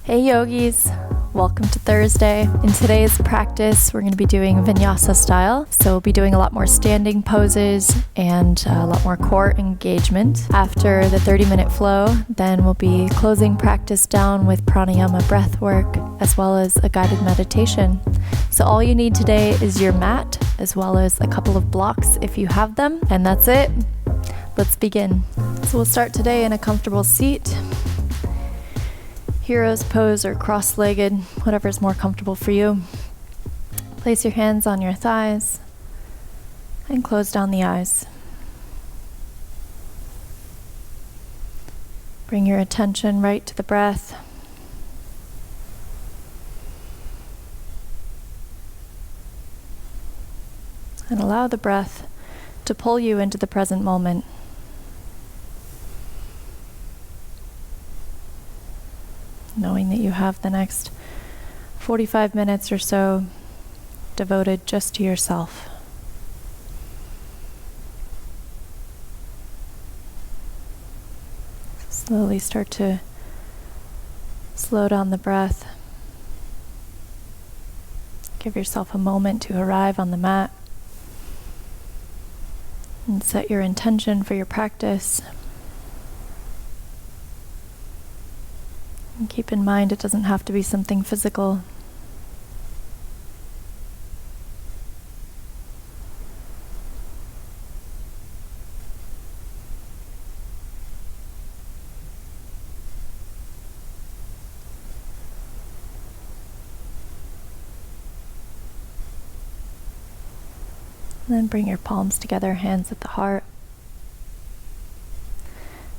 Hey yogis, welcome to Thursday. In today's practice, we're going to be doing vinyasa style. So we'll be doing a lot more standing poses and a lot more core engagement. After the 30-minute flow, then we'll be closing practice down with pranayama breath work, as well as a guided meditation. So all you need today is your mat, as well as a couple of blocks if you have them, and that's it. Let's begin. So we'll start today in a comfortable seat. Hero's pose or cross-legged, whatever's more comfortable for you. Place your hands on your thighs and close down the eyes. Bring your attention right to the breath. And allow the breath to pull you into the present moment. Knowing that you have the next 45 minutes or so devoted just to yourself. Slowly start to slow down the breath. Give yourself a moment to arrive on the mat and set your intention for your practice. And keep in mind, it doesn't have to be something physical. And then bring your palms together, hands at the heart.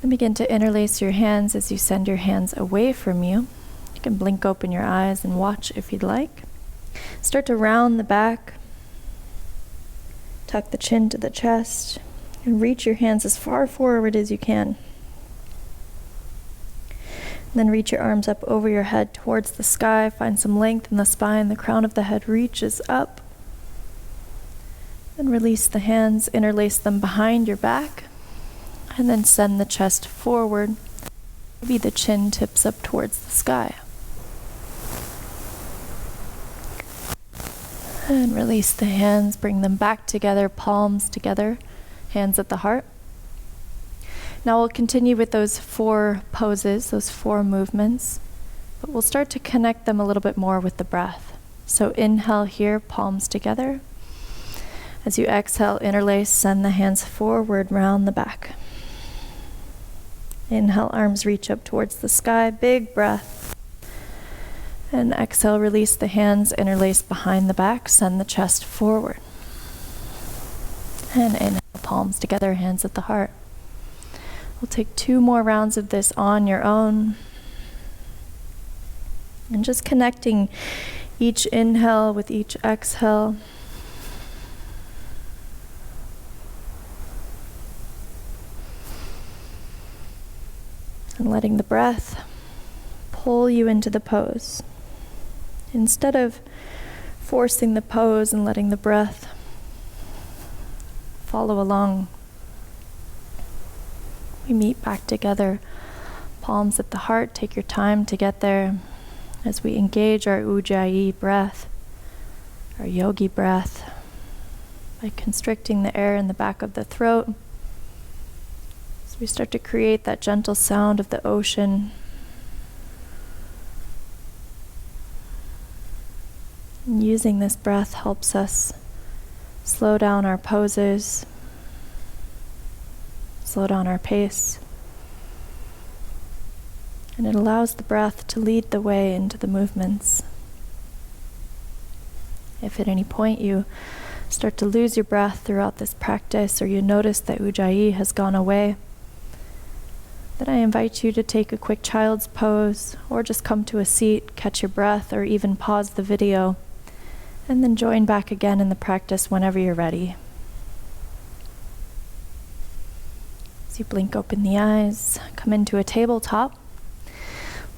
And begin to interlace your hands as you send your hands away from you. You can blink open your eyes and watch if you'd like. Start to round the back. Tuck the chin to the chest. And reach your hands as far forward as you can. And then reach your arms up over your head towards the sky. Find some length in the spine. The crown of the head reaches up. Then release the hands, interlace them behind your back. And then send the chest forward. Maybe the chin tips up towards the sky. And release the hands, bring them back together, palms together, hands at the heart. Now we'll continue with those 4 poses, those 4 movements, but we'll start to connect them a little bit more with the breath. So inhale here, palms together. As you exhale, interlace, send the hands forward, round the back. Inhale, arms reach up towards the sky, big breath. And exhale, release the hands, interlace behind the back, send the chest forward. And inhale, palms together, hands at the heart. We'll take 2 more rounds of this on your own. And just connecting each inhale with each exhale. And letting the breath pull you into the pose. Instead of forcing the pose and letting the breath follow along, we meet back together, palms at the heart. Take your time to get there as we engage our ujjayi breath, our yogi breath, by constricting the air in the back of the throat. We start to create that gentle sound of the ocean. And using this breath helps us slow down our poses, slow down our pace. And it allows the breath to lead the way into the movements. If at any point you start to lose your breath throughout this practice, or you notice that ujjayi has gone away, then I invite you to take a quick child's pose, or just come to a seat, catch your breath, or even pause the video, and then join back again in the practice whenever you're ready. As you blink open the eyes, come into a tabletop.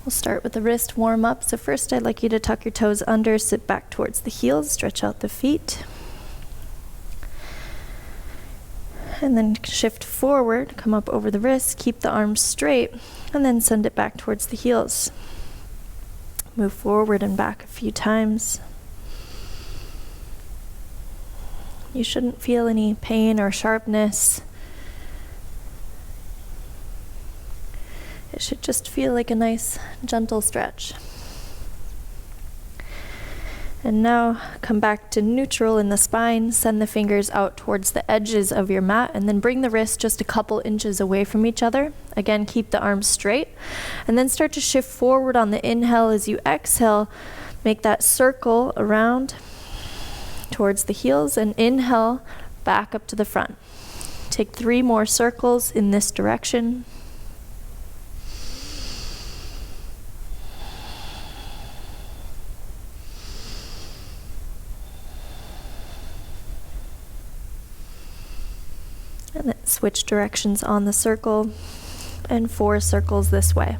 We'll start with the wrist warm-up. So first I'd like you to tuck your toes under, sit back towards the heels, stretch out the feet. and then shift forward, come up over the wrists, keep the arms straight, and then send it back towards the heels. Move forward and back a few times. You shouldn't feel any pain or sharpness. It should just feel like a nice, gentle stretch. And now come back to neutral in the spine. Send the fingers out towards the edges of your mat, and then bring the wrists just a couple inches away from each other. Again, keep the arms straight, and then start to shift forward on the inhale. As you exhale, make that circle around towards the heels, and inhale back up to the front. Take 3 more circles in this direction. And then switch directions on the circle, and 4 circles this way.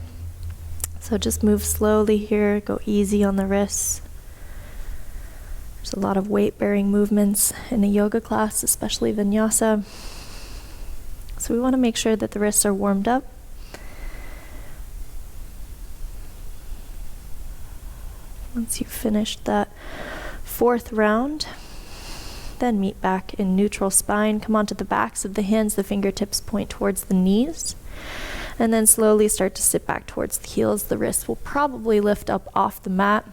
So just move slowly here, go easy on the wrists. There's a lot of weight-bearing movements in a yoga class, especially vinyasa. So we want to make sure that the wrists are warmed up. Once you've finished that 4th round, then meet back in neutral spine. Come onto the backs of the hands, the fingertips point towards the knees. And then slowly start to sit back towards the heels. The wrists will probably lift up off the mat.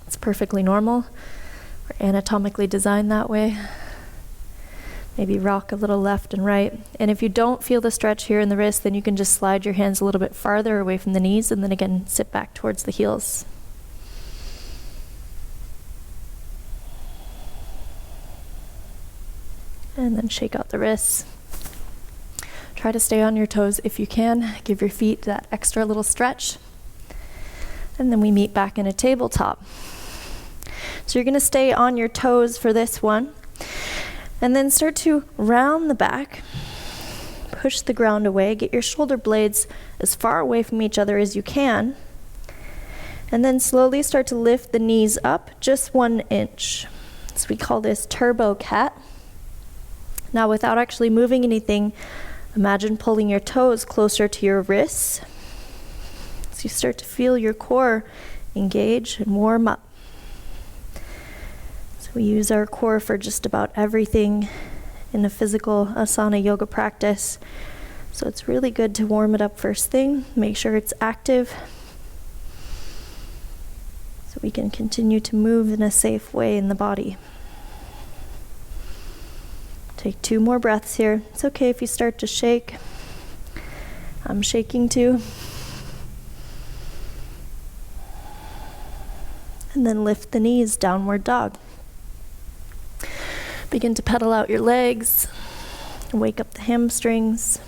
It's perfectly normal. We're anatomically designed that way. Maybe rock a little left and right. And if you don't feel the stretch here in the wrist, then you can just slide your hands a little bit farther away from the knees, and then again sit back towards the heels. And then shake out the wrists. Try to stay on your toes if you can. Give your feet that extra little stretch. And then we meet back in a tabletop. So you're going to stay on your toes for this one. And then start to round the back. Push the ground away. Get your shoulder blades as far away from each other as you can. And then slowly start to lift the knees up just 1 inch. So we call this turbo cat. Now, without actually moving anything, imagine pulling your toes closer to your wrists. So you start to feel your core engage and warm up. So we use our core for just about everything in a physical asana yoga practice. So it's really good to warm it up first thing. Make sure it's active, so we can continue to move in a safe way in the body. Take 2 more breaths here. It's okay if you start to shake. I'm shaking too. And then lift the knees, downward dog. Begin to pedal out your legs. Wake up the hamstrings.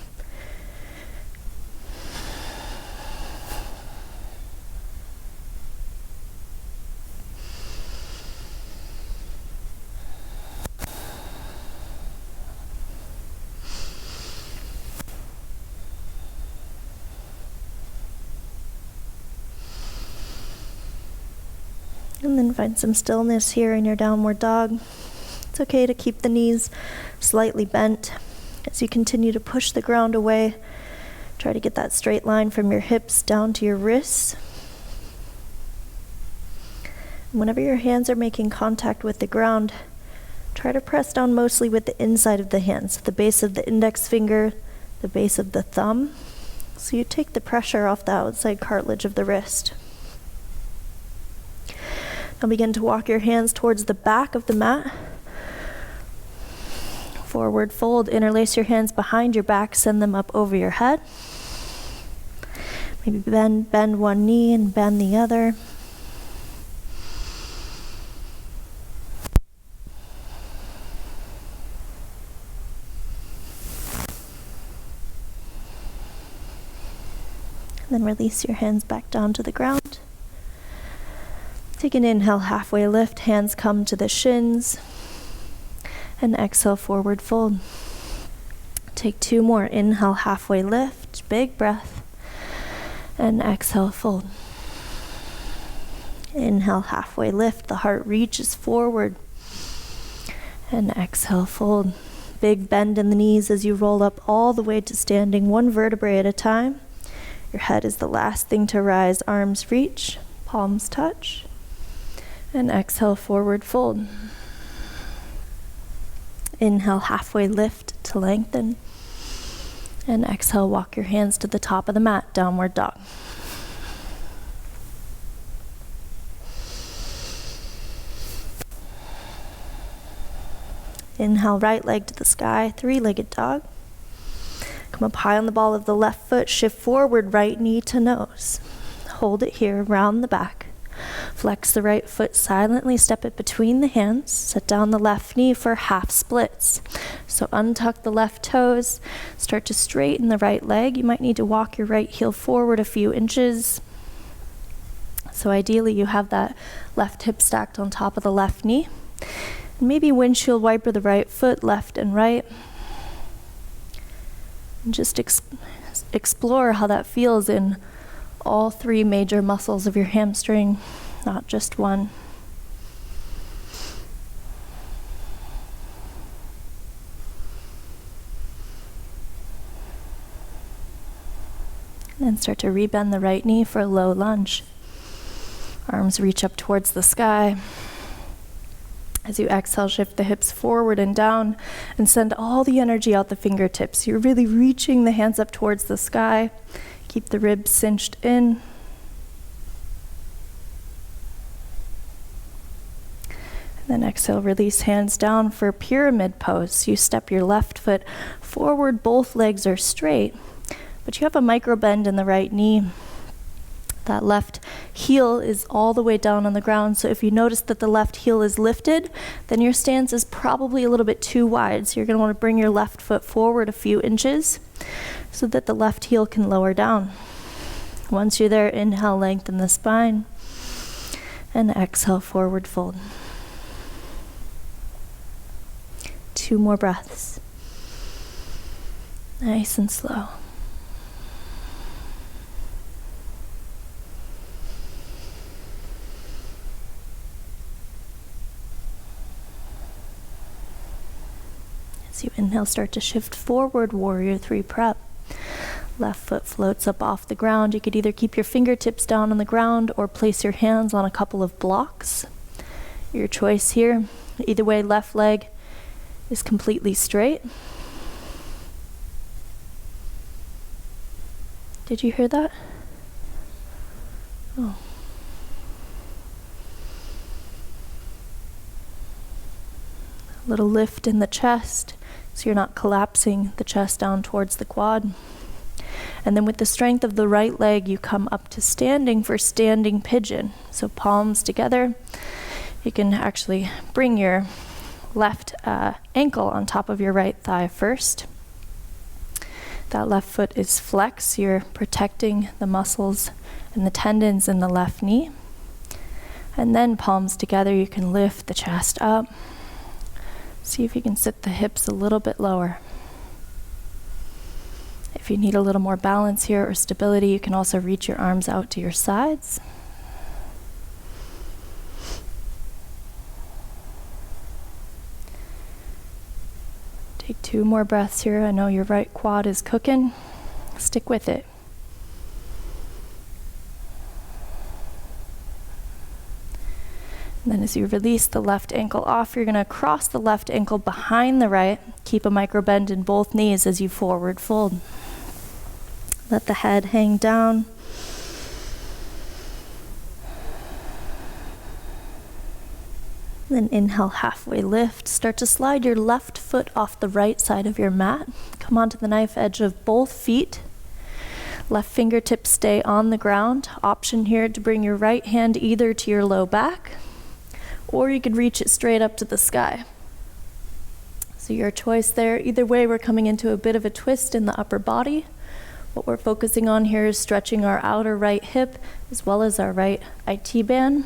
And then find some stillness here in your downward dog. It's okay to keep the knees slightly bent as you continue to push the ground away. Try to get that straight line from your hips down to your wrists. And whenever your hands are making contact with the ground, try to press down mostly with the inside of the hands, the base of the index finger, the base of the thumb. So you take the pressure off the outside cartilage of the wrist. Now begin to walk your hands towards the back of the mat. Forward fold, interlace your hands behind your back, send them up over your head. Maybe bend one knee and bend the other. And then release your hands back down to the ground. Take an inhale, halfway lift, hands come to the shins, and exhale, forward fold. Take 2 more, inhale, halfway lift, big breath, and exhale, fold. Inhale, halfway lift, the heart reaches forward, and exhale, fold. Big bend in the knees as you roll up all the way to standing, 1 vertebrae at a time. Your head is the last thing to rise, arms reach. palms touch. And exhale, forward fold. Inhale, halfway lift to lengthen. And exhale, walk your hands to the top of the mat, downward dog. Inhale, right leg to the sky, three-legged dog. Come up high on the ball of the left foot, shift forward, right knee to nose. Hold it here, round the back. Flex the right foot silently, step it between the hands. Set down the left knee for half splits. So untuck the left toes, start to straighten the right leg. You might need to walk your right heel forward a few inches. So ideally you have that left hip stacked on top of the left knee. Maybe windshield wiper the right foot, left and right. And just explore how that feels in all three major muscles of your hamstring, not just one. And then start to rebend the right knee for a low lunge. Arms reach up towards the sky. As you exhale, shift the hips forward and down and send all the energy out the fingertips. You're really reaching the hands up towards the sky. Keep the ribs cinched in. And then exhale, release hands down for pyramid pose. You step your left foot forward, both legs are straight, but you have a micro bend in the right knee. That left heel is all the way down on the ground, so if you notice that the left heel is lifted, then your stance is probably a little bit too wide. So you're going to want to bring your left foot forward a few inches so that the left heel can lower down. Once you're there, inhale, lengthen the spine, and exhale, forward fold. 2 more breaths. Nice and slow. As you inhale, start to shift forward, warrior 3 prep. Left foot floats up off the ground. You could either keep your fingertips down on the ground or place your hands on a couple of blocks. Your choice here. Either way, left leg is completely straight. Did you hear that? Oh. A little lift in the chest, so you're not collapsing the chest down towards the quad. And then with the strength of the right leg, you come up to standing for standing pigeon. So palms together. You can actually bring your left ankle on top of your right thigh first. That left foot is flexed. You're protecting the muscles and the tendons in the left knee. And then palms together, you can lift the chest up. See if you can sit the hips a little bit lower. If you need a little more balance here or stability, you can also reach your arms out to your sides. Take 2 more breaths here. I know your right quad is cooking. Stick with it. And then as you release the left ankle off, you're going to cross the left ankle behind the right. Keep a micro bend in both knees as you forward fold. Let the head hang down. Then inhale, halfway lift. Start to slide your left foot off the right side of your mat. Come onto the knife edge of both feet. Left fingertips stay on the ground. Option here to bring your right hand either to your low back, or you could reach it straight up to the sky. So your choice there. Either way, we're coming into a bit of a twist in the upper body. What we're focusing on here is stretching our outer right hip as well as our right IT band.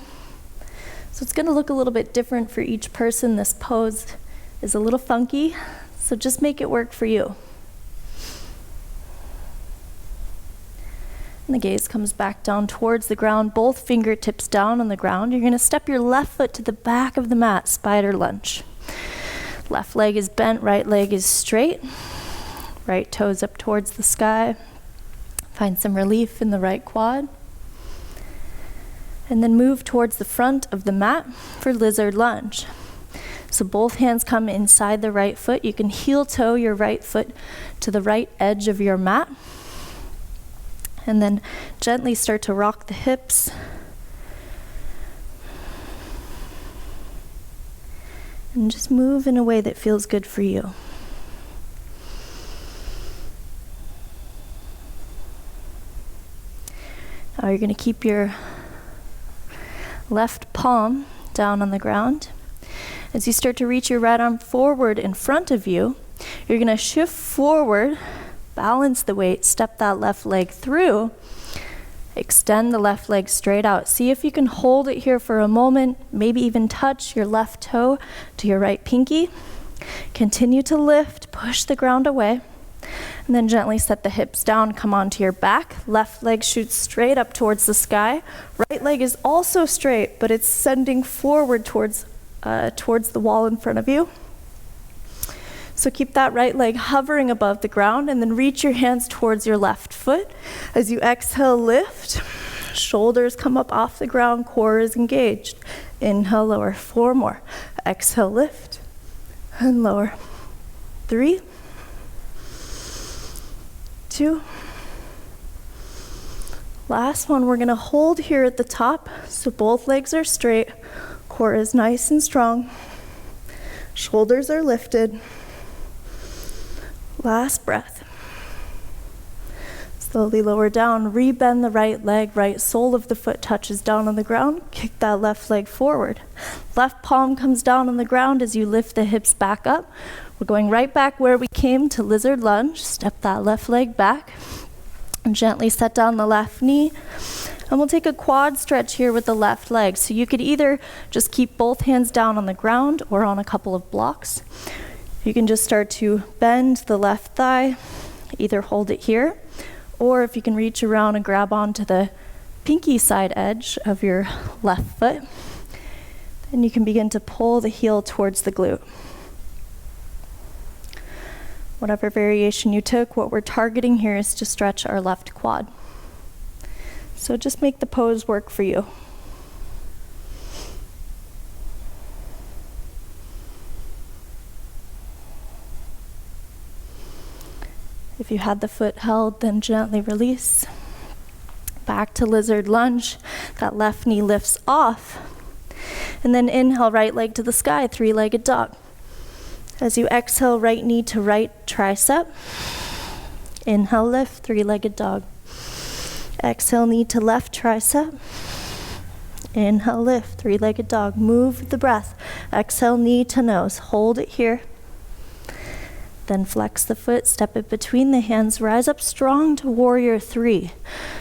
So it's going to look a little bit different for each person. This pose is a little funky, so just make it work for you. And the gaze comes back down towards the ground, both fingertips down on the ground. You're going to step your left foot to the back of the mat, spider lunge. Left leg is bent, right leg is straight. Right toes up towards the sky. Find some relief in the right quad. And then move towards the front of the mat for lizard lunge. So both hands come inside the right foot. You can heel toe your right foot to the right edge of your mat. And then gently start to rock the hips. And just move in a way that feels good for you. Now you're going to keep your left palm down on the ground. As you start to reach your right arm forward in front of you, you're going to shift forward, balance the weight, step that left leg through, extend the left leg straight out. See if you can hold it here for a moment, maybe even touch your left toe to your right pinky. Continue to lift, push the ground away, and then gently set the hips down, come onto your back. Left leg shoots straight up towards the sky. Right leg is also straight, but it's sending forward towards the wall in front of you. So keep that right leg hovering above the ground, and then reach your hands towards your left foot. As you exhale, lift. Shoulders come up off the ground, core is engaged. Inhale, lower, 4 more. Exhale, lift, and lower. 3, 2. Last one, we're gonna hold here at the top, so both legs are straight, core is nice and strong, shoulders are lifted. Last breath. Slowly lower down, rebend the right leg, right sole of the foot touches down on the ground, kick that left leg forward. Left palm comes down on the ground as you lift the hips back up. We're going right back where we came to lizard lunge. Step that left leg back and gently set down the left knee. And we'll take a quad stretch here with the left leg. So you could either just keep both hands down on the ground or on a couple of blocks. You can just start to bend the left thigh, either hold it here, or if you can reach around and grab onto the pinky side edge of your left foot, then you can begin to pull the heel towards the glute. Whatever variation you took, what we're targeting here is to stretch our left quad. So just make the pose work for you. If you had the foot held, then gently release. Back to lizard lunge. That left knee lifts off. And then inhale, right leg to the sky, 3-legged dog. As you exhale, right knee to right tricep. Inhale, lift, 3-legged dog. Exhale, knee to left tricep. Inhale, lift, 3-legged dog. Move the breath. Exhale, knee to nose. Hold it here. Then flex the foot, step it between the hands, rise up strong to warrior 3.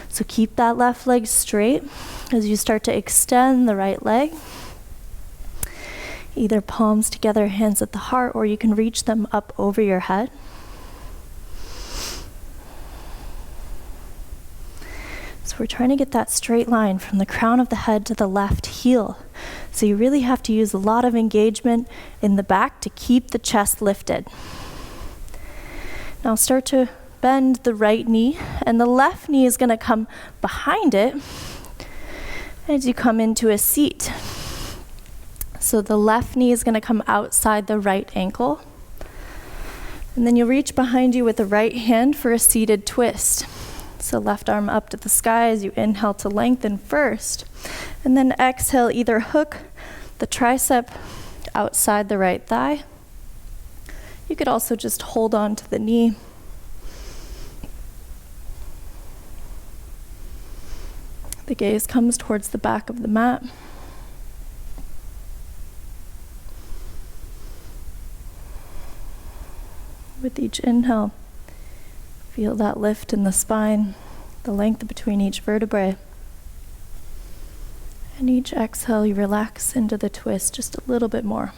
So keep that left leg straight as you start to extend the right leg. Either palms together, hands at the heart, or you can reach them up over your head. So we're trying to get that straight line from the crown of the head to the left heel. So you really have to use a lot of engagement in the back to keep the chest lifted. Now start to bend the right knee, and the left knee is going to come behind it as you come into a seat. So the left knee is going to come outside the right ankle. And then you'll reach behind you with the right hand for a seated twist. So left arm up to the sky as you inhale to lengthen first. And then exhale, either hook the tricep outside the right thigh. You could also just hold on to the knee. The gaze comes towards the back of the mat. With each inhale, feel that lift in the spine, the length between each vertebrae. And each exhale, you relax into the twist just a little bit more.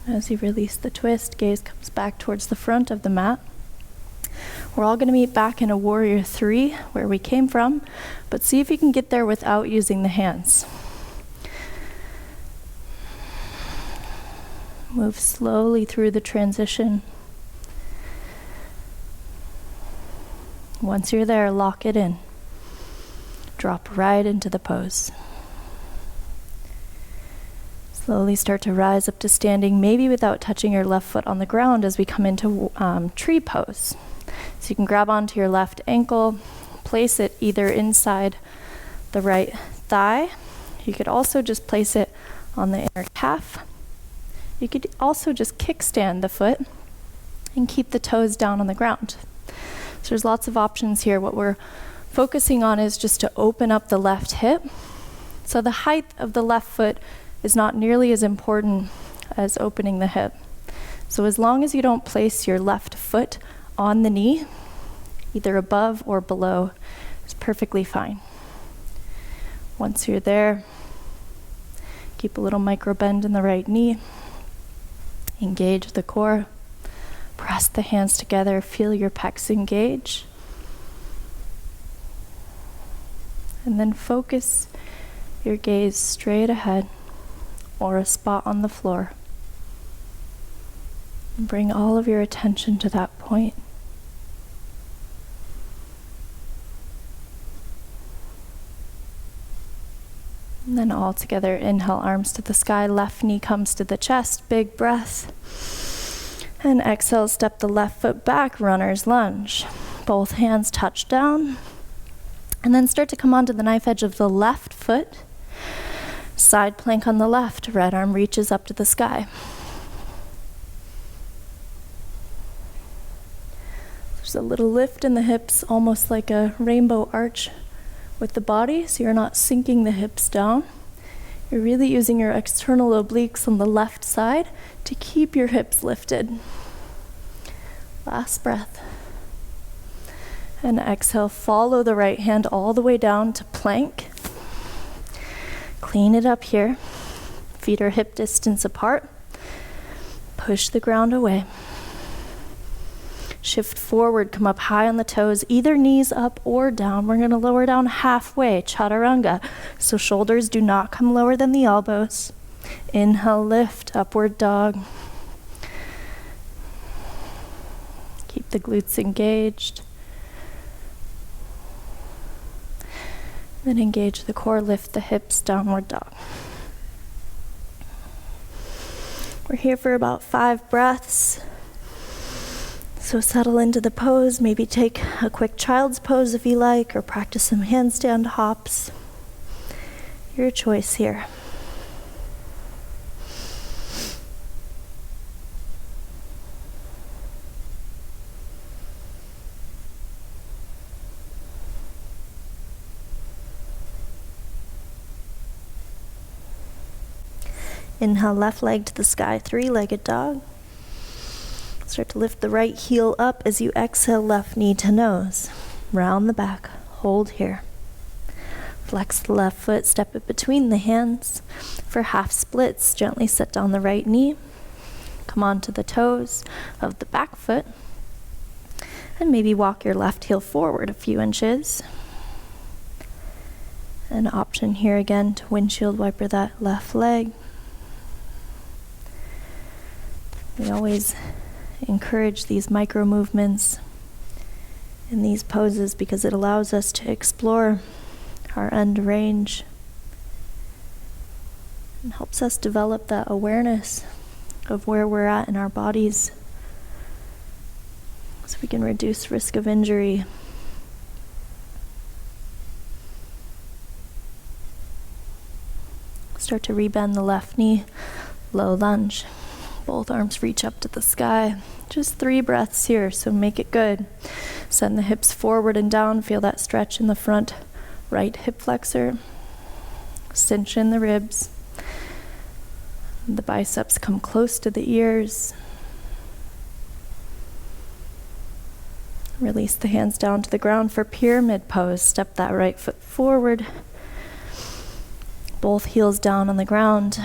As you release the twist, gaze comes back towards the front of the mat. We're all going to meet back in a warrior 3 where we came from, but see if you can get there without using the hands. Move slowly through the transition. Once you're there, lock it in. Drop right into the pose. Slowly start to rise up to standing, maybe without touching your left foot on the ground as we come into tree pose. So you can grab onto your left ankle, place it either inside the right thigh. You could also just place it on the inner calf. You could also just kickstand the foot and keep the toes down on the ground. So there's lots of options here. What we're focusing on is just to open up the left hip. So the height of the left foot is not nearly as important as opening the hip. So as long as you don't place your left foot on the knee, either above or below, is perfectly fine. Once you're there, keep a little micro bend in the right knee. Engage the core. Press the hands together. Feel your pecs engage. And then focus your gaze straight ahead or a spot on the floor. And bring all of your attention to that point. And then all together, inhale, arms to the sky, left knee comes to the chest, big breath. And exhale, step the left foot back, runner's lunge. Both hands touch down. And then start to come onto the knife edge of the left foot. Side plank on the left, right arm reaches up to the sky. There's a little lift in the hips, almost like a rainbow arch with the body, so you're not sinking the hips down. You're really using your external obliques on the left side to keep your hips lifted. Last breath. And exhale, follow the right hand all the way down to plank. Clean it up here. Feet are hip distance apart. Push the ground away. Shift forward, come up high on the toes, either knees up or down. We're going to lower down halfway, chaturanga. So shoulders do not come lower than the elbows. Inhale, lift, upward dog. Keep the glutes engaged. Then engage the core, lift the hips, downward dog. We're here for about 5 breaths. So settle into the pose, maybe take a quick child's pose if you like, or practice some handstand hops. Your choice here. Inhale, left leg to the sky, 3-legged dog. Start to lift the right heel up as you exhale, left knee to nose. Round the back, hold here. Flex the left foot, step it between the hands. For half splits, gently set down the right knee. Come onto the toes of the back foot. And maybe walk your left heel forward a few inches. An option here again to windshield wiper that left leg. We always encourage these micro movements in these poses because it allows us to explore our end range and helps us develop that awareness of where we're at in our bodies so we can reduce risk of injury. Start to rebend the left knee, low lunge. Both arms reach up to the sky. Just 3 breaths here, so make it good. Send the hips forward and down. Feel that stretch in the front right hip flexor. Cinch in the ribs. The biceps come close to the ears. Release the hands down to the ground for pyramid pose. Step that right foot forward. Both heels down on the ground.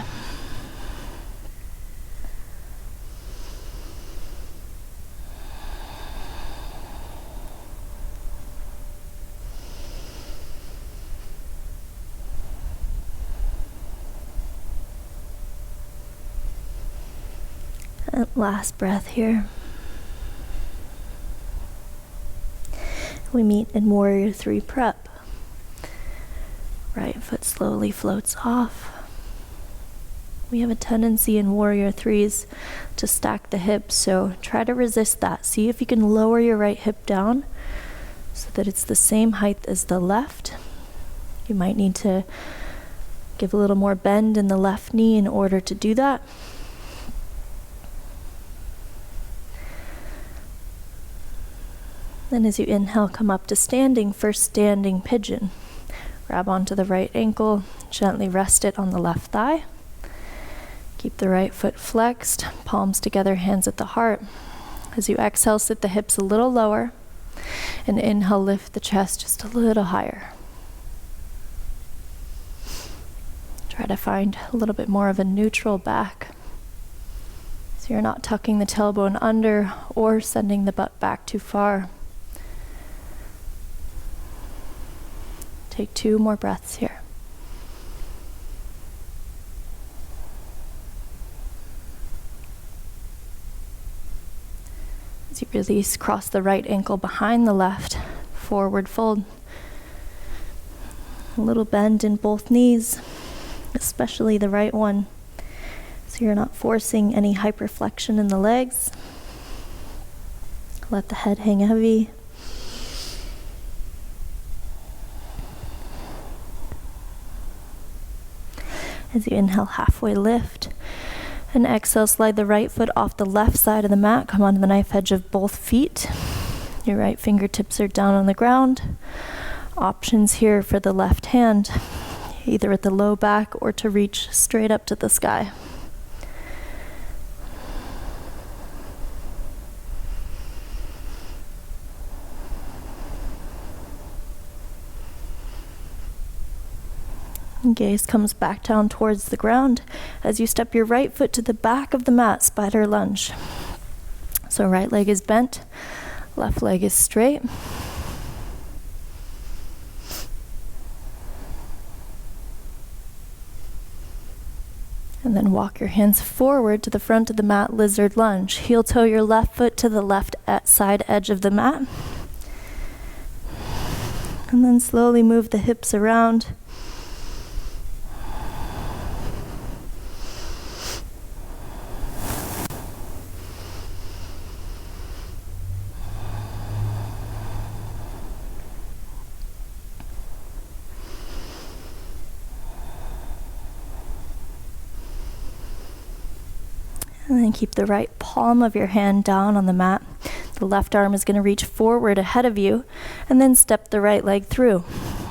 And last breath here. We meet in Warrior 3 prep. Right foot slowly floats off. We have a tendency in Warrior 3s to stack the hips, so try to resist that. See if you can lower your right hip down so that it's the same height as the left. You might need to give a little more bend in the left knee in order to do that. Then as you inhale, come up to standing for standing pigeon. Grab onto the right ankle, gently rest it on the left thigh. Keep the right foot flexed, palms together, hands at the heart. As you exhale, sit the hips a little lower, and inhale, lift the chest just a little higher. Try to find a little bit more of a neutral back, so you're not tucking the tailbone under or sending the butt back too far. Take 2 more breaths here. As you release, cross the right ankle behind the left, forward fold. A little bend in both knees, especially the right one, so you're not forcing any hyperflexion in the legs. Let the head hang heavy. As you inhale, halfway lift, and exhale, slide the right foot off the left side of the mat, come onto the knife edge of both feet. Your right fingertips are down on the ground. Options here for the left hand, either at the low back or to reach straight up to the sky. Gaze comes back down towards the ground as you step your right foot to the back of the mat, spider lunge. So right leg is bent, left leg is straight. And then walk your hands forward to the front of the mat, lizard lunge. Heel toe your left foot to the left side edge of the mat. And then slowly move the hips around. And then keep the right palm of your hand down on the mat. The left arm is going to reach forward ahead of you, and then step the right leg through.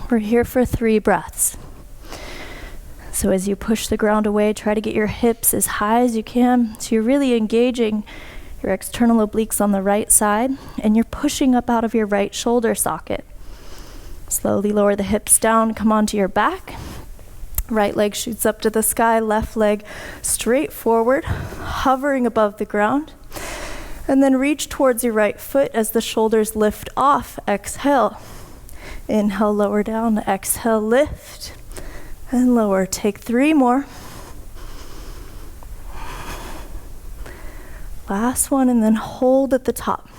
We're here for 3 breaths. So as you push the ground away, try to get your hips as high as you can. So you're really engaging your external obliques on the right side, and you're pushing up out of your right shoulder socket. Slowly lower the hips down, come onto your back. Right leg shoots up to the sky, left leg straight forward, hovering above the ground. And then reach towards your right foot as the shoulders lift off. Exhale. Inhale, lower down. Exhale, lift. And lower. Take 3 more. Last one, and then hold at the top.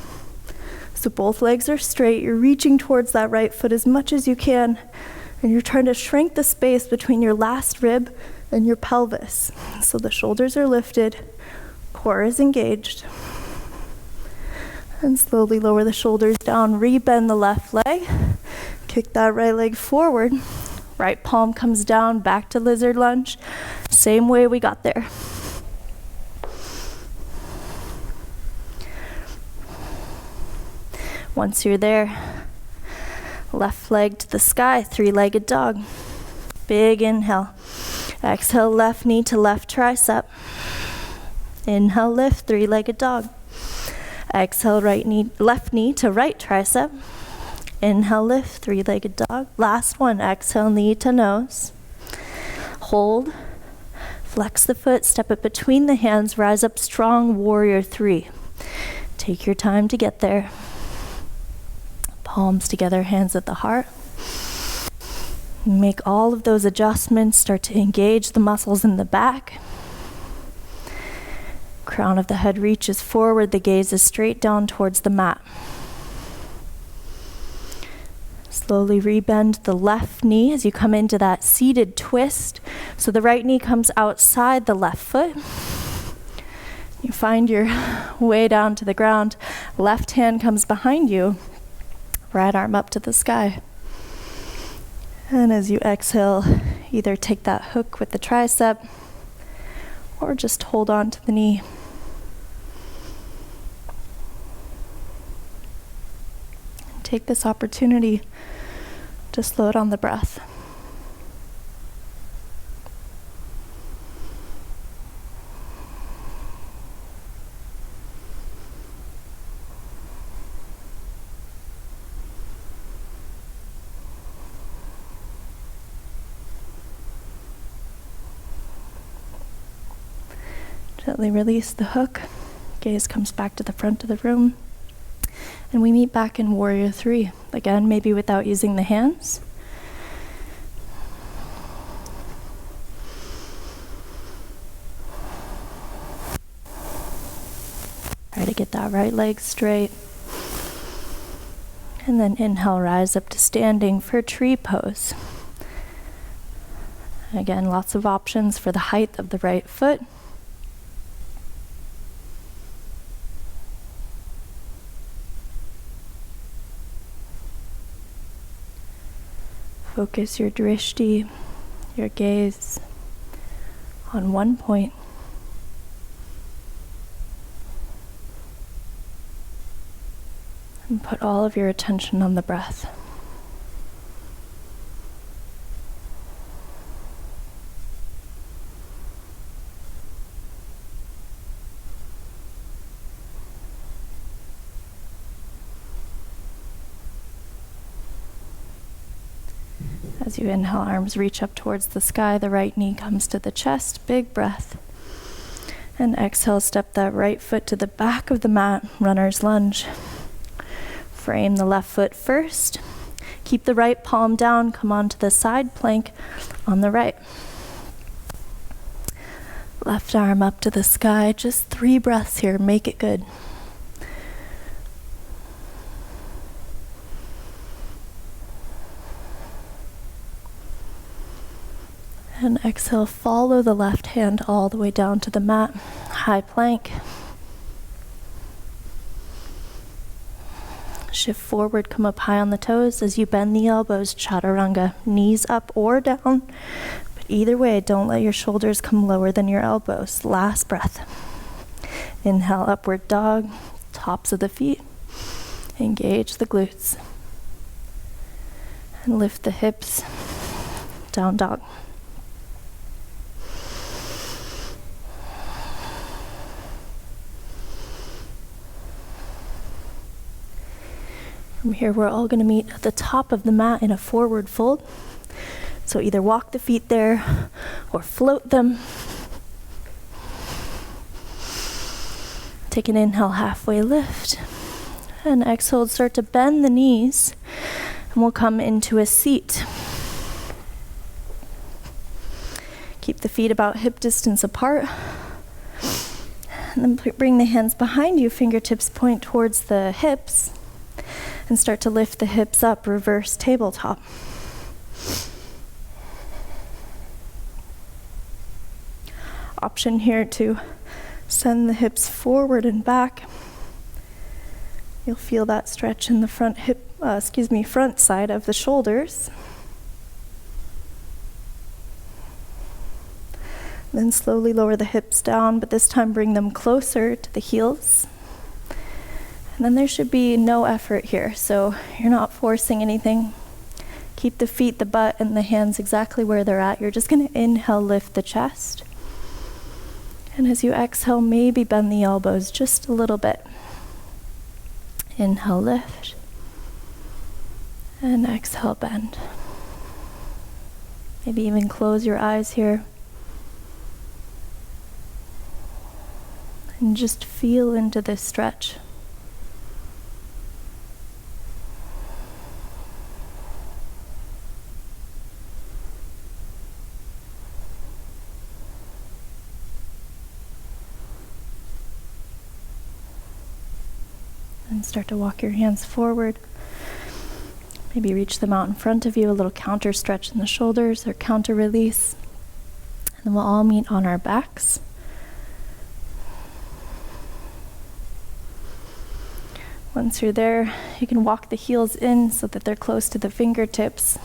So both legs are straight. You're reaching towards that right foot as much as you can. And you're trying to shrink the space between your last rib and your pelvis. So the shoulders are lifted, core is engaged. And slowly lower the shoulders down, rebend the left leg, kick that right leg forward. Right palm comes down, back to lizard lunge. Same way we got there. Once you're there, left leg to the sky, 3-legged dog. Big inhale. Exhale, left knee to left tricep. Inhale, lift, 3-legged dog. Exhale, left knee to right tricep. Inhale, lift, 3-legged dog. Last one, exhale, knee to nose. Hold. Flex the foot, step it between the hands, rise up strong, warrior 3. Take your time to get there. Palms together, hands at the heart. Make all of those adjustments, start to engage the muscles in the back. Crown of the head reaches forward, the gaze is straight down towards the mat. Slowly rebend the left knee as you come into that seated twist. So the right knee comes outside the left foot. You find your way down to the ground. Left hand comes behind you. Right arm up to the sky. And as you exhale, either take that hook with the tricep or just hold on to the knee. Take this opportunity to slow down the breath. Gently release the hook. Gaze comes back to the front of the room. And we meet back in Warrior 3. Again, maybe without using the hands. Try to get that right leg straight. And then inhale, rise up to standing for tree pose. Again, lots of options for the height of the right foot. Focus your drishti, your gaze, on one point. And put all of your attention on the breath. As you inhale, arms reach up towards the sky, the right knee comes to the chest, big breath. And exhale, step that right foot to the back of the mat, runner's lunge. Frame the left foot first. Keep the right palm down, come onto the side plank on the right. Left arm up to the sky, just 3 breaths here, make it good. And exhale, follow the left hand all the way down to the mat, high plank. Shift forward, come up high on the toes as you bend the elbows, chaturanga, knees up or down. But either way, don't let your shoulders come lower than your elbows. Last breath. Inhale, upward dog, tops of the feet. Engage the glutes. And lift the hips, down dog. From here, we're all going to meet at the top of the mat in a forward fold. So either walk the feet there or float them. Take an inhale, halfway lift. And exhale, start to bend the knees. And we'll come into a seat. Keep the feet about hip distance apart. And then bring the hands behind you, fingertips point towards the hips. And start to lift the hips up, reverse tabletop. Option here to send the hips forward and back. You'll feel that stretch in the front side of the shoulders. Then slowly lower the hips down, but this time bring them closer to the heels. And then there should be no effort here, so you're not forcing anything. Keep the feet, the butt, and the hands exactly where they're at. You're just going to inhale, lift the chest. And as you exhale, maybe bend the elbows just a little bit. Inhale, lift. And exhale, bend. Maybe even close your eyes here. And just feel into this stretch. And start to walk your hands forward. Maybe reach them out in front of you, a little counter stretch in the shoulders or counter release. And then we'll all meet on our backs. Once you're there, you can walk the heels in so that they're close to the fingertips.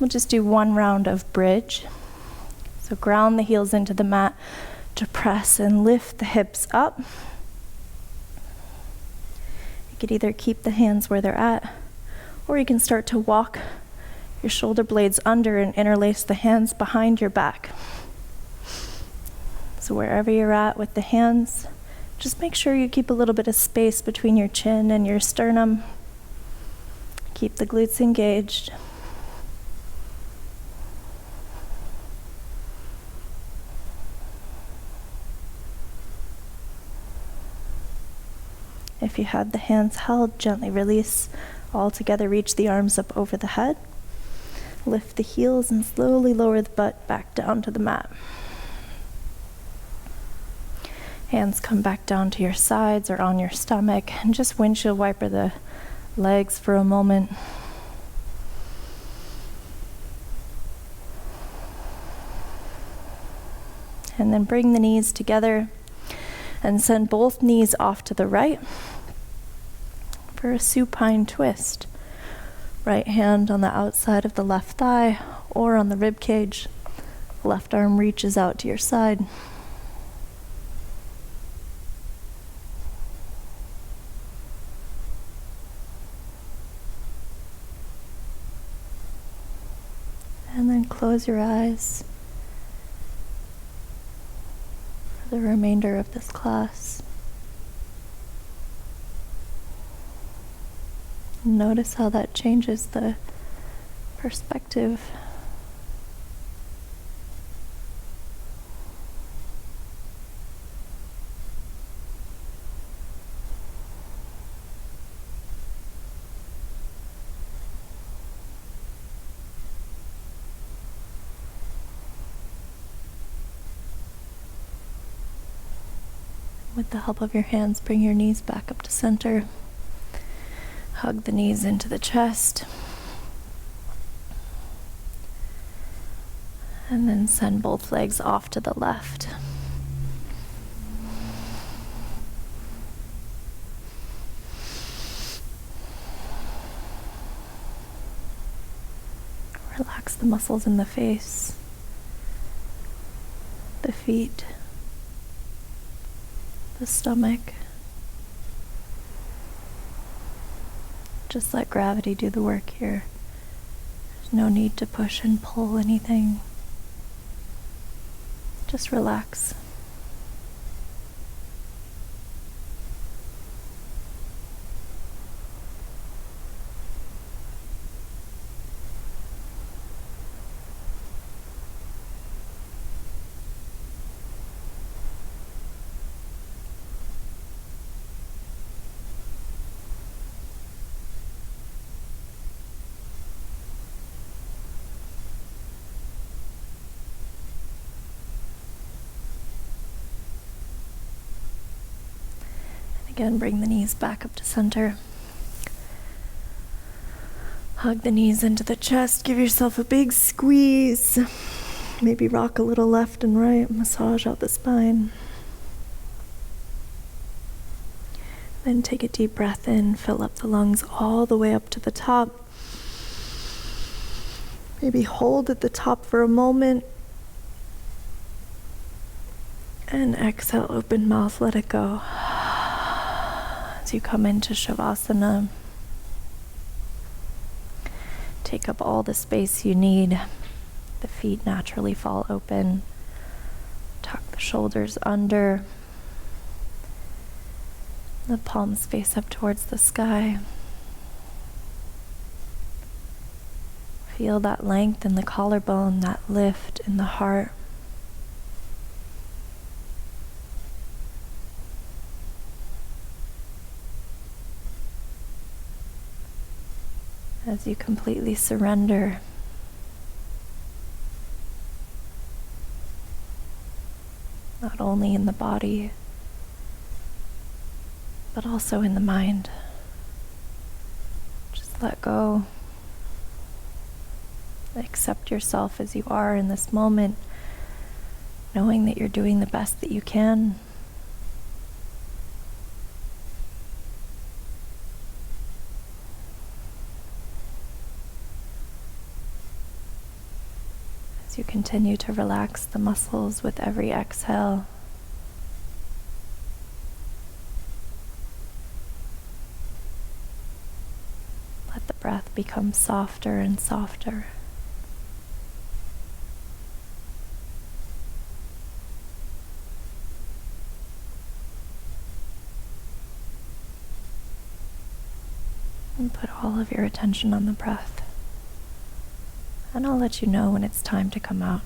We'll just do one round of bridge. So ground the heels into the mat to press and lift the hips up. You could either keep the hands where they're at, or you can start to walk your shoulder blades under and interlace the hands behind your back. So wherever you're at with the hands, just make sure you keep a little bit of space between your chin and your sternum. Keep the glutes engaged. If you had the hands held, gently release all together. Reach the arms up over the head. Lift the heels and slowly lower the butt back down to the mat. Hands come back down to your sides or on your stomach, and just windshield wiper the legs for a moment. And then bring the knees together and send both knees off to the right for a supine twist. Right hand on the outside of the left thigh or on the rib cage. Left arm reaches out to your side. And then close your eyes for the remainder of this class. Notice how that changes the perspective. With the help of your hands, bring your knees back up to center. Hug the knees into the chest. And then send both legs off to the left. Relax the muscles in the face, the feet, the stomach. Just let gravity do the work here. There's no need to push and pull anything. Just relax. Again, bring the knees back up to center. Hug the knees into the chest. Give yourself a big squeeze. Maybe rock a little left and right. Massage out the spine. Then take a deep breath in. Fill up the lungs all the way up to the top. Maybe hold at the top for a moment. And exhale, open mouth, let it go. As you come into Shavasana, take up all the space you need. The feet naturally fall open. Tuck the shoulders under. The palms face up towards the sky. Feel that length in the collarbone, that lift in the heart. As you completely surrender, not only in the body, but also in the mind. let go. Accept yourself as you are in this moment, knowing that you're doing the best that you can. As you continue to relax the muscles with every exhale, let the breath become softer and softer. And put all of your attention on the breath. And I'll let you know when it's time to come out.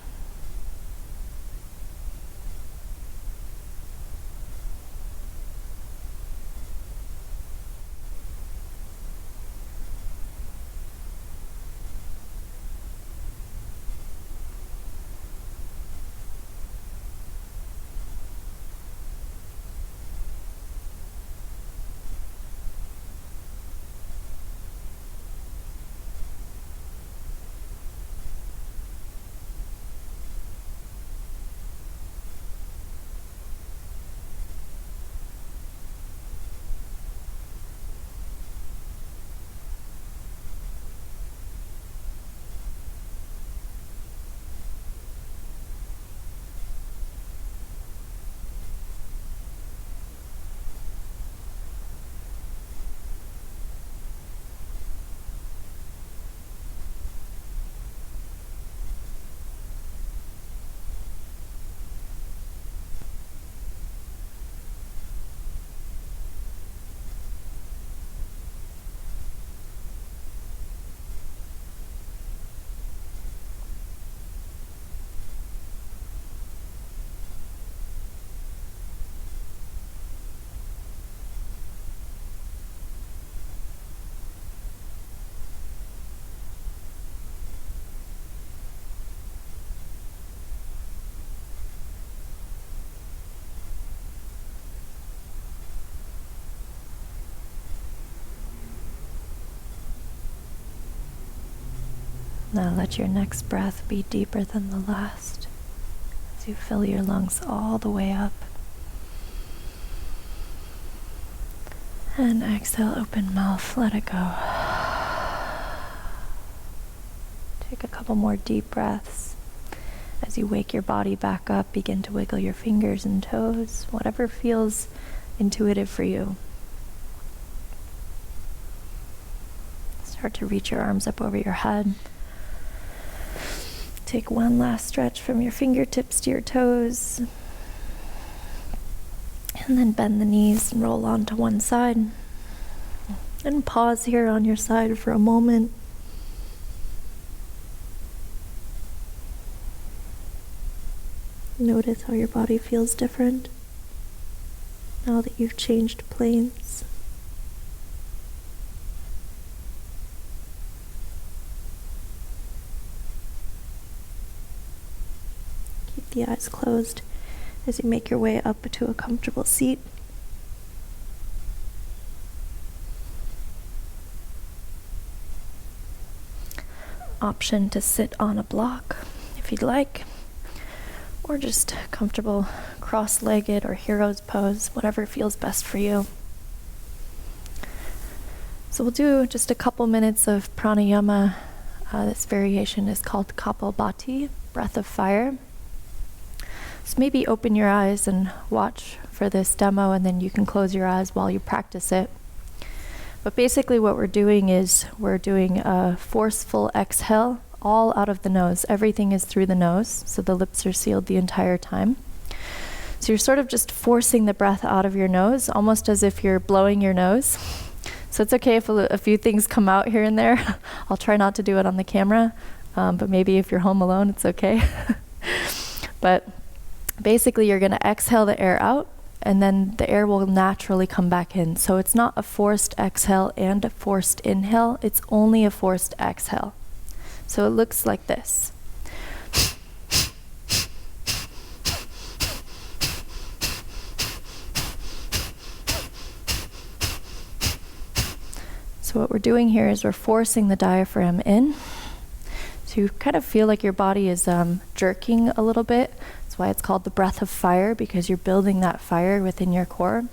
Now let your next breath be deeper than the last as you fill your lungs all the way up. And exhale, open mouth, let it go. Take a couple more deep breaths. As you wake your body back up, begin to wiggle your fingers and toes, whatever feels intuitive for you. Start to reach your arms up over your head. Take one last stretch from your fingertips to your toes. And then bend the knees and roll onto one side. And pause here on your side for a moment. Notice how your body feels different now that you've changed planes. Keep the eyes closed as you make your way up to a comfortable seat. Option to sit on a block if you'd like, or just comfortable cross-legged or hero's pose, whatever feels best for you. So we'll do just a couple minutes of pranayama. This variation is called kapalbhati, breath of fire. So maybe open your eyes and watch for this demo, and then you can close your eyes while you practice it. But basically what we're doing is we're doing a forceful exhale all out of the nose. Everything is through the nose, so the lips are sealed the entire time. So you're sort of just forcing the breath out of your nose, almost as if you're blowing your nose. So it's okay if a few things come out here and there. I'll try not to do it on the camera, but maybe if you're home alone, it's okay. But basically you're going to exhale the air out, and then the air will naturally come back in. So it's not a forced exhale and a forced inhale, it's only a forced exhale. So it looks like this. So So what we're doing here is we're forcing the diaphragm in. So you kind of feel like your body is jerking a little bit. That's why it's called the breath of fire, because you're building that fire within your core.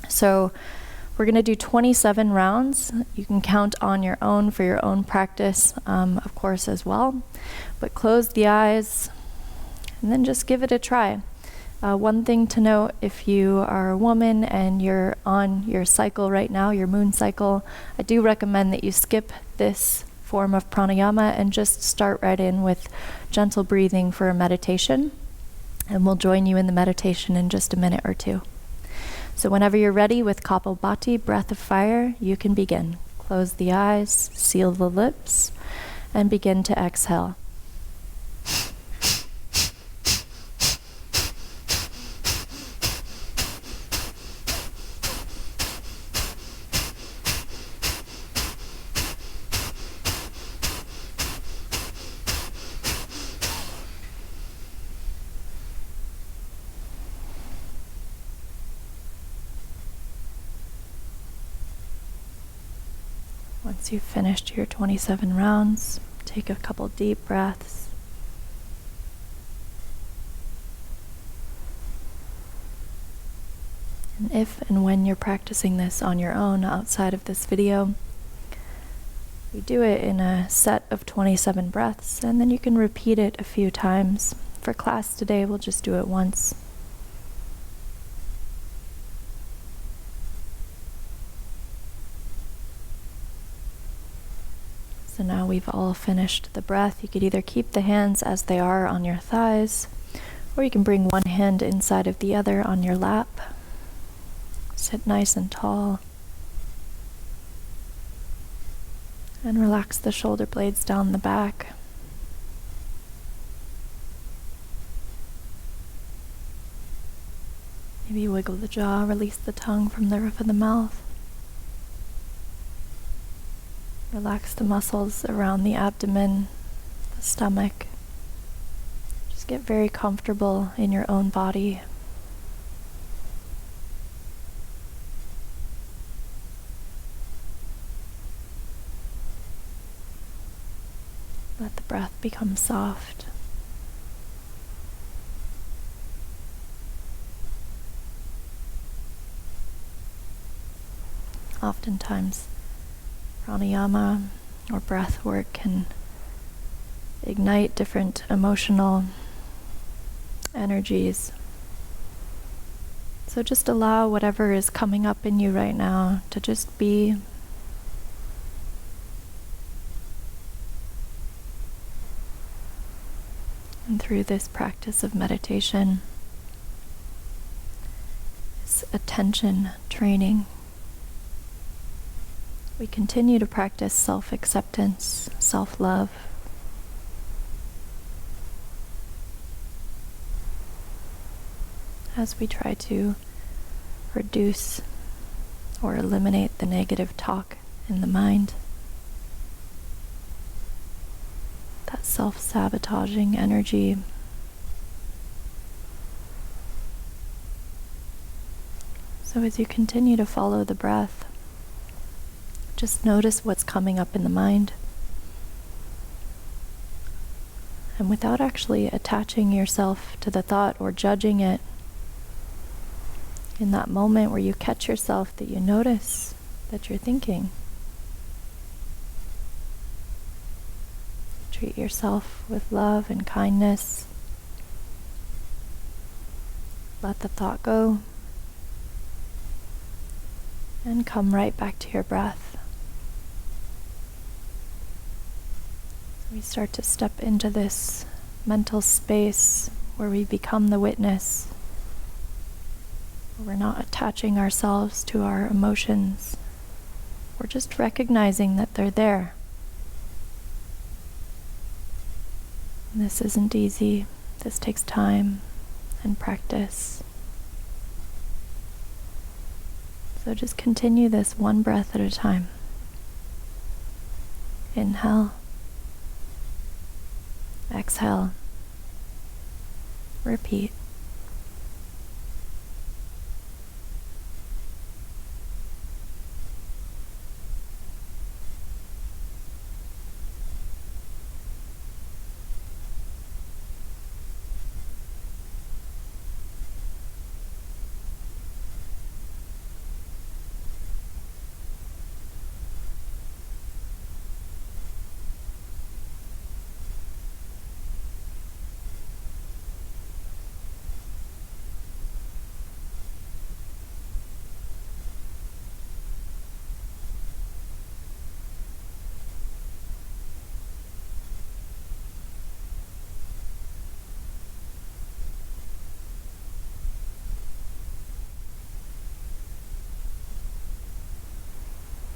So we're going to do 27 rounds. You can count on your own for your own practice, of course, as well. But close the eyes and then just give it a try. One thing to note, if you are a woman and you're on your cycle right now, your moon cycle, I do recommend that you skip this form of pranayama and just start right in with gentle breathing for a meditation. And we'll join you in the meditation in just a minute or two. So whenever you're ready with kapalbhati, breath of fire, you can begin. Close the eyes, seal the lips, and begin to exhale. Once you've finished your 27 rounds, take a couple deep breaths. And if and when you're practicing this on your own outside of this video, we do it in a set of 27 breaths, and then you can repeat it a few times. For class today, we'll just do it once. So now we've all finished the breath. You could either keep the hands as they are on your thighs, or you can bring one hand inside of the other on your lap. Sit nice and tall. And relax the shoulder blades down the back. Maybe wiggle the jaw, release the tongue from the roof of the mouth. Relax the muscles around the abdomen, the stomach. Just get very comfortable in your own body. Let the breath become soft. Oftentimes, pranayama or breath work can ignite different emotional energies. So just allow whatever is coming up in you right now to just be. And through this practice of meditation, this attention training, we continue to practice self-acceptance, self-love. As we try to reduce or eliminate the negative talk in the mind, that self-sabotaging energy. So as you continue to follow the breath, just notice what's coming up in the mind. And without actually attaching yourself to the thought or judging it, in that moment where you catch yourself, that you notice that you're thinking, treat yourself with love and kindness. Let the thought go and come right back to your breath. We start to step into this mental space where we become the witness. We're not attaching ourselves to our emotions. We're just recognizing that they're there. And this isn't easy. This takes time and practice. So just continue this one breath at a time. Inhale. Exhale. Repeat.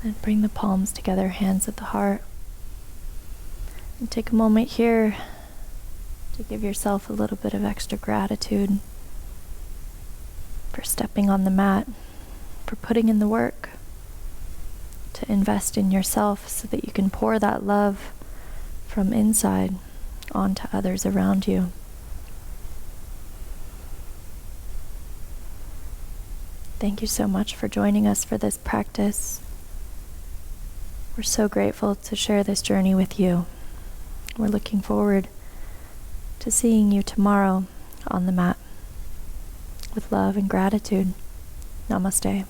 And bring the palms together, hands at the heart. And take a moment here to give yourself a little bit of extra gratitude for stepping on the mat, for putting in the work, to invest in yourself so that you can pour that love from inside onto others around you. Thank you so much for joining us for this practice. We're so grateful to share this journey with you. We're looking forward to seeing you tomorrow on the mat. With love and gratitude. Namaste.